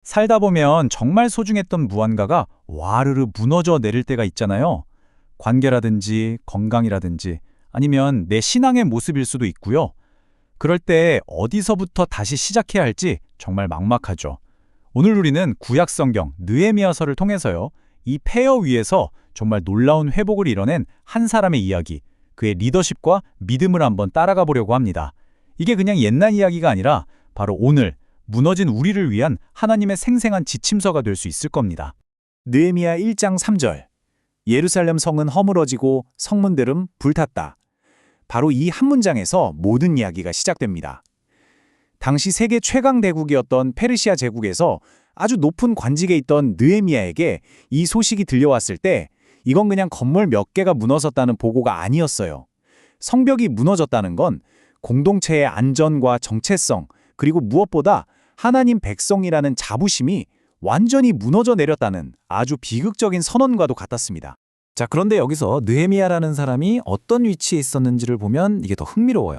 살다 보면 정말 소중했던 무언가가 와르르 무너져 내릴 때가 있잖아요. 관계라든지 건강이라든지 아니면 내 신앙의 모습일 수도 있고요. 그럴 때 어디서부터 다시 시작해야 할지 정말 막막하죠. 오늘 우리는 구약 성경 느헤미야서를 통해서요. 이 폐허 위에서 정말 놀라운 회복을 이뤄낸 한 사람의 이야기, 그의 리더십과 믿음을 한번 따라가 보려고 합니다. 이게 그냥 옛날 이야기가 아니라 바로 오늘 무너진 우리를 위한 하나님의 생생한 지침서가 될 수 있을 겁니다. 느헤미야 1장 3절. 예루살렘 성은 허물어지고 성문들은 불탔다. 바로 이 한 문장에서 모든 이야기가 시작됩니다. 당시 세계 최강 대국이었던 페르시아 제국에서 아주 높은 관직에 있던 느헤미야에게 이 소식이 들려왔을 때 이건 그냥 건물 몇 개가 무너졌다는 보고가 아니었어요. 성벽이 무너졌다는 건 공동체의 안전과 정체성, 그리고 무엇보다 하나님 백성이라는 자부심이 완전히 무너져 내렸다는 아주 비극적인 선언과도 같았습니다. 자, 그런데 여기서 느헤미야라는 사람이 어떤 위치에 있었는지를 보면 이게 더 흥미로워요.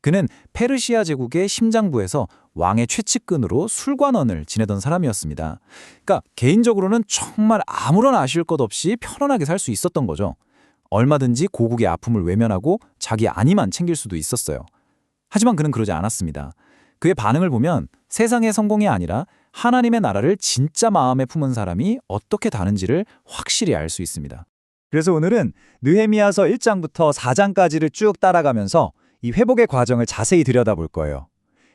그는 페르시아 제국의 심장부에서 왕의 최측근으로 술관원을 지내던 사람이었습니다. 그러니까 개인적으로는 정말 아무런 아쉬울 것 없이 편안하게 살 수 있었던 거죠. 얼마든지 고국의 아픔을 외면하고 자기 안위만 챙길 수도 있었어요. 하지만 그는 그러지 않았습니다. 그의 반응을 보면 세상의 성공이 아니라 하나님의 나라를 진짜 마음에 품은 사람이 어떻게 다른지를 확실히 알 수 있습니다. 그래서 오늘은 느헤미야서 1장부터 4장까지를 쭉 따라가면서 이 회복의 과정을 자세히 들여다볼 거예요.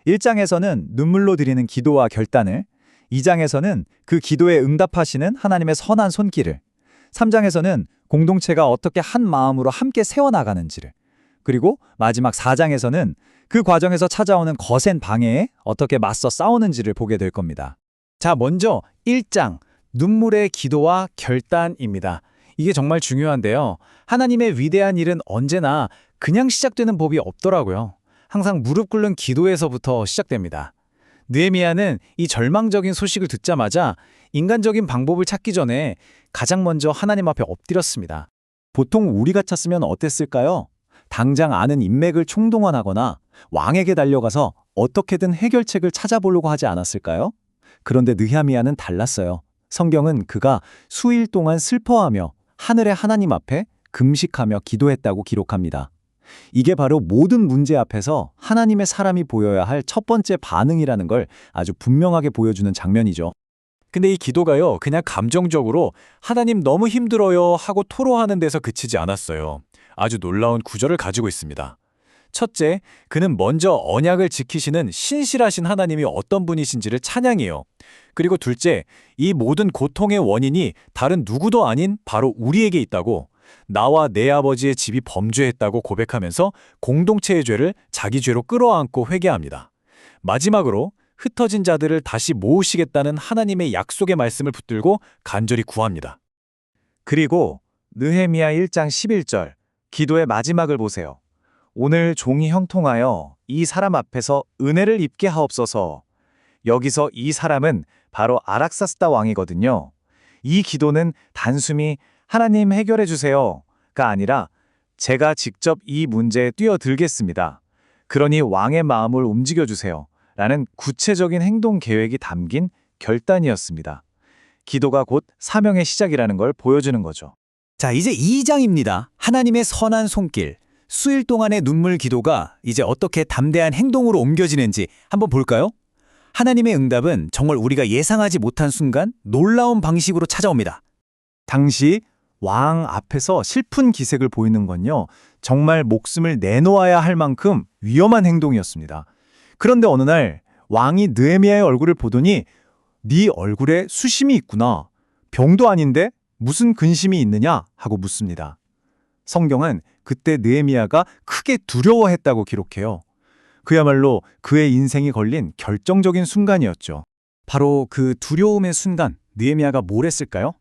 1장에서는 눈물로 드리는 기도와 결단을, 2장에서는 그 기도에 응답하시는 하나님의 선한 손길을, 3장에서는 공동체가 어떻게 한 마음으로 함께 세워나가는지를, 그리고 마지막 4장에서는 그 과정에서 찾아오는 거센 방해에 어떻게 맞서 싸우는지를 보게 될 겁니다. 자, 먼저 1장, 눈물의 기도와 결단입니다. 이게 정말 중요한데요. 하나님의 위대한 일은 언제나 그냥 시작되는 법이 없더라고요. 항상 무릎 꿇는 기도에서부터 시작됩니다. 느헤미야는 이 절망적인 소식을 듣자마자 인간적인 방법을 찾기 전에 가장 먼저 하나님 앞에 엎드렸습니다. 보통 우리 같았으면 어땠을까요? 당장 아는 인맥을 총동원하거나 왕에게 달려가서 어떻게든 해결책을 찾아보려고 하지 않았을까요? 그런데 느헤미야는 달랐어요. 성경은 그가 수일 동안 슬퍼하며 하늘의 하나님 앞에 금식하며 기도했다고 기록합니다. 이게 바로 모든 문제 앞에서 하나님의 사람이 보여야 할 첫 번째 반응이라는 걸 아주 분명하게 보여주는 장면이죠. 근데 이 기도가요, 그냥 감정적으로 하나님 너무 힘들어요 하고 토로하는 데서 그치지 않았어요. 아주 놀라운 구절을 가지고 있습니다. 첫째, 그는 먼저 언약을 지키시는 신실하신 하나님이 어떤 분이신지를 찬양해요. 그리고 둘째, 이 모든 고통의 원인이 다른 누구도 아닌 바로 우리에게 있다고, 나와 내 아버지의 집이 범죄했다고 고백하면서 공동체의 죄를 자기 죄로 끌어안고 회개합니다. 마지막으로 흩어진 자들을 다시 모으시겠다는 하나님의 약속의 말씀을 붙들고 간절히 구합니다. 그리고 느헤미야 1장 11절, 기도의 마지막을 보세요. 오늘 종이 형통하여 이 사람 앞에서 은혜를 입게 하옵소서. 여기서 이 사람은 바로 아락사스다 왕이거든요. 이 기도는 단순히 하나님 해결해 주세요가 아니라 제가 직접 이 문제에 뛰어들겠습니다. 그러니 왕의 마음을 움직여 주세요. 라는 구체적인 행동 계획이 담긴 결단이었습니다. 기도가 곧 사명의 시작이라는 걸 보여주는 거죠. 자, 이제 2장입니다. 하나님의 선한 손길. 수일 동안의 눈물 기도가 이제 어떻게 담대한 행동으로 옮겨지는지 한번 볼까요? 하나님의 응답은 정말 우리가 예상하지 못한 순간 놀라운 방식으로 찾아옵니다. 당시 왕 앞에서 슬픈 기색을 보이는 건요, 정말 목숨을 내놓아야 할 만큼 위험한 행동이었습니다. 그런데 어느 날 왕이 느헤미야의 얼굴을 보더니 네 얼굴에 수심이 있구나. 병도 아닌데 무슨 근심이 있느냐 하고 묻습니다. 성경은 그때 느헤미야가 크게 두려워했다고 기록해요. 그야말로 그의 인생이 걸린 결정적인 순간이었죠. 바로 그 두려움의 순간 느헤미야가 뭘 했을까요?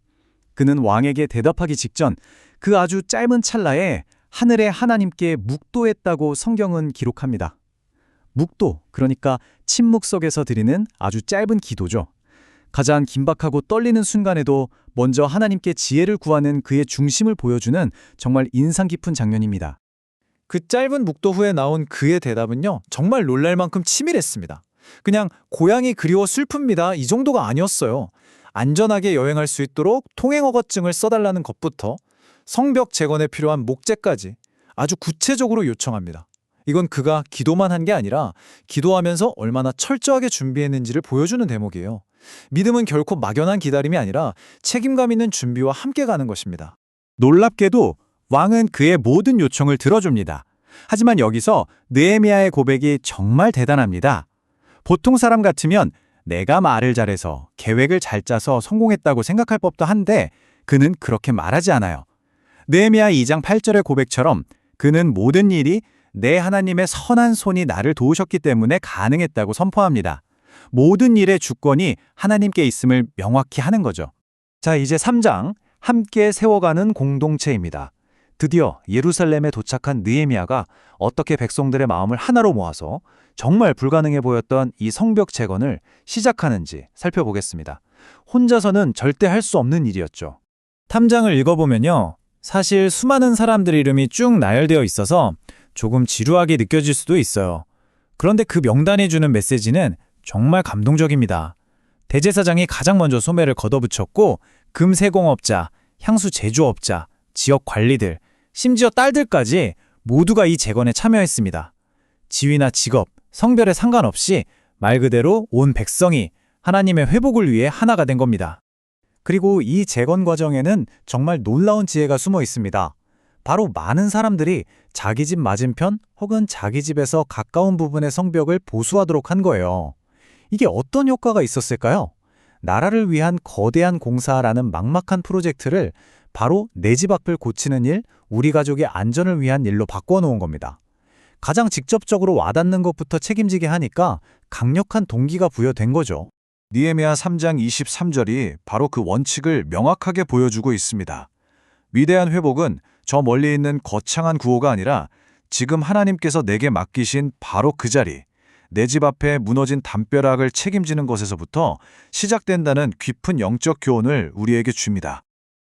그는 왕에게 대답하기 직전 그 아주 짧은 찰나에 하늘의 하나님께 묵도했다고 성경은 기록합니다. 묵도, 그러니까 침묵 속에서 드리는 아주 짧은 기도죠. 가장 긴박하고 떨리는 순간에도 먼저 하나님께 지혜를 구하는 그의 중심을 보여주는 정말 인상 깊은 장면입니다. 그 짧은 묵도 후에 나온 그의 대답은요, 정말 놀랄 만큼 치밀했습니다. 그냥 고향이 그리워 슬픕니다. 이 정도가 아니었어요. 안전하게 여행할 수 있도록 통행허가증을 써달라는 것부터 성벽 재건에 필요한 목재까지 아주 구체적으로 요청합니다. 이건 그가 기도만 한 게 아니라 기도하면서 얼마나 철저하게 준비했는지를 보여주는 대목이에요. 믿음은 결코 막연한 기다림이 아니라 책임감 있는 준비와 함께 가는 것입니다. 놀랍게도 왕은 그의 모든 요청을 들어줍니다. 하지만 여기서 느헤미야의 고백이 정말 대단합니다. 보통 사람 같으면 내가 말을 잘해서 계획을 잘 짜서 성공했다고 생각할 법도 한데 그는 그렇게 말하지 않아요. 느헤미야 2장 8절의 고백처럼 그는 모든 일이 내 하나님의 선한 손이 나를 도우셨기 때문에 가능했다고 선포합니다. 모든 일의 주권이 하나님께 있음을 명확히 하는 거죠. 자, 이제 3장, 함께 세워가는 공동체입니다. 드디어 예루살렘에 도착한 느헤미야가 어떻게 백성들의 마음을 하나로 모아서 정말 불가능해 보였던 이 성벽 재건을 시작하는지 살펴보겠습니다. 혼자서는 절대 할 수 없는 일이었죠. 탐장을 읽어보면요. 사실 수많은 사람들 이름이 쭉 나열되어 있어서 조금 지루하게 느껴질 수도 있어요. 그런데 그 명단이 주는 메시지는 정말 감동적입니다. 대제사장이 가장 먼저 소매를 걷어붙였고 금세공업자, 향수 제조업자, 지역 관리들, 심지어 딸들까지 모두가 이 재건에 참여했습니다. 지위나 직업, 성별에 상관없이 말 그대로 온 백성이 하나님의 회복을 위해 하나가 된 겁니다. 그리고 이 재건 과정에는 정말 놀라운 지혜가 숨어 있습니다. 바로 많은 사람들이 자기 집 맞은편 혹은 자기 집에서 가까운 부분의 성벽을 보수하도록 한 거예요. 이게 어떤 효과가 있었을까요? 나라를 위한 거대한 공사라는 막막한 프로젝트를 바로 내 집 앞을 고치는 일, 우리 가족의 안전을 위한 일로 바꿔놓은 겁니다. 가장 직접적으로 와닿는 것부터 책임지게 하니까 강력한 동기가 부여된 거죠. 느헤미야 3장 23절이 바로 그 원칙을 명확하게 보여주고 있습니다. 위대한 회복은 저 멀리 있는 거창한 구호가 아니라 지금 하나님께서 내게 맡기신 바로 그 자리, 내 집 앞에 무너진 담벼락을 책임지는 것에서부터 시작된다는 깊은 영적 교훈을 우리에게 줍니다.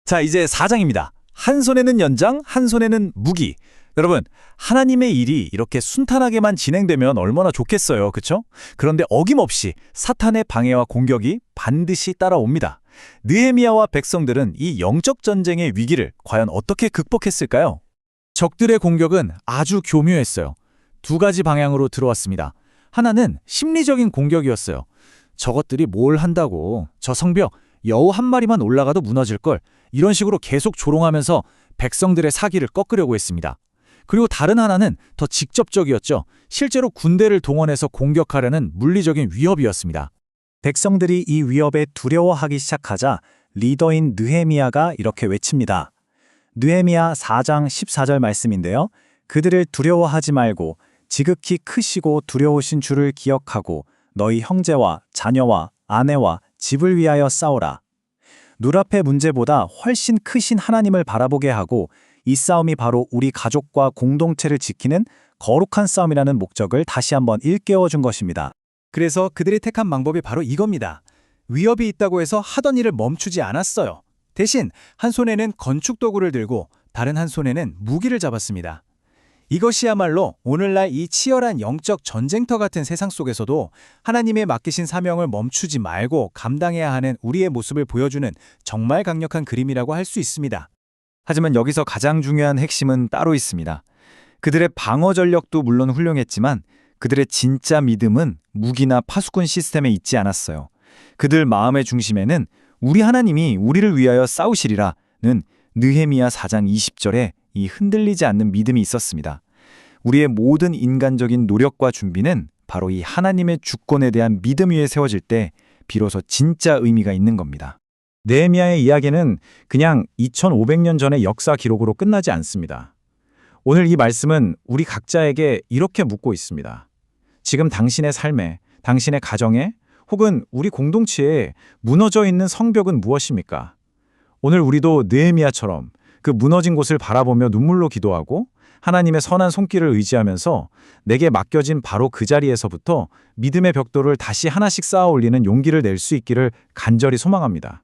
자, 이제 4장입니다. 한 손에는 연장, 한 손에는 무기. 여러분, 하나님의 일이 이렇게 순탄하게만 진행되면 얼마나 좋겠어요, 그쵸? 그런데 어김없이 사탄의 방해와 공격이 반드시 따라옵니다. 느헤미야와 백성들은 이 영적 전쟁의 위기를 과연 어떻게 극복했을까요? 적들의 공격은 아주 교묘했어요. 두 가지 방향으로 들어왔습니다. 하나는 심리적인 공격이었어요. 저것들이 뭘 한다고, 저 성벽, 여우 한 마리만 올라가도 무너질걸, 이런 식으로 계속 조롱하면서 백성들의 사기를 꺾으려고 했습니다. 그리고 다른 하나는 더 직접적이었죠. 실제로 군대를 동원해서 공격하려는 물리적인 위협이었습니다. 백성들이 이 위협에 두려워하기 시작하자 리더인 느헤미야가 이렇게 외칩니다. 느헤미야 4장 14절 말씀인데요. 그들을 두려워하지 말고 지극히 크시고 두려우신 주를 기억하고 너희 형제와 자녀와 아내와 집을 위하여 싸우라. 눈앞의 문제보다 훨씬 크신 하나님을 바라보게 하고 이 싸움이 바로 우리 가족과 공동체를 지키는 거룩한 싸움이라는 목적을 다시 한번 일깨워 준 것입니다. 그래서 그들이 택한 방법이 바로 이겁니다. 위협이 있다고 해서 하던 일을 멈추지 않았어요. 대신 한 손에는 건축 도구를 들고 다른 한 손에는 무기를 잡았습니다. 이것이야말로 오늘날 이 치열한 영적 전쟁터 같은 세상 속에서도 하나님의 맡기신 사명을 멈추지 말고 감당해야 하는 우리의 모습을 보여주는 정말 강력한 그림이라고 할 수 있습니다. 하지만 여기서 가장 중요한 핵심은 따로 있습니다. 그들의 방어 전력도 물론 훌륭했지만 그들의 진짜 믿음은 무기나 파수꾼 시스템에 있지 않았어요. 그들 마음의 중심에는 우리 하나님이 우리를 위하여 싸우시리라는 느헤미야 4장 20절에 이 흔들리지 않는 믿음이 있었습니다. 우리의 모든 인간적인 노력과 준비는 바로 이 하나님의 주권에 대한 믿음 위에 세워질 때 비로소 진짜 의미가 있는 겁니다. 느헤미야의 이야기는 그냥 2500년 전의 역사 기록으로 끝나지 않습니다. 오늘 이 말씀은 우리 각자에게 이렇게 묻고 있습니다. 지금 당신의 삶에, 당신의 가정에, 혹은 우리 공동체에 무너져 있는 성벽은 무엇입니까? 오늘 우리도 느헤미야처럼 그 무너진 곳을 바라보며 눈물로 기도하고 하나님의 선한 손길을 의지하면서 내게 맡겨진 바로 그 자리에서부터 믿음의 벽돌을 다시 하나씩 쌓아 올리는 용기를 낼 수 있기를 간절히 소망합니다.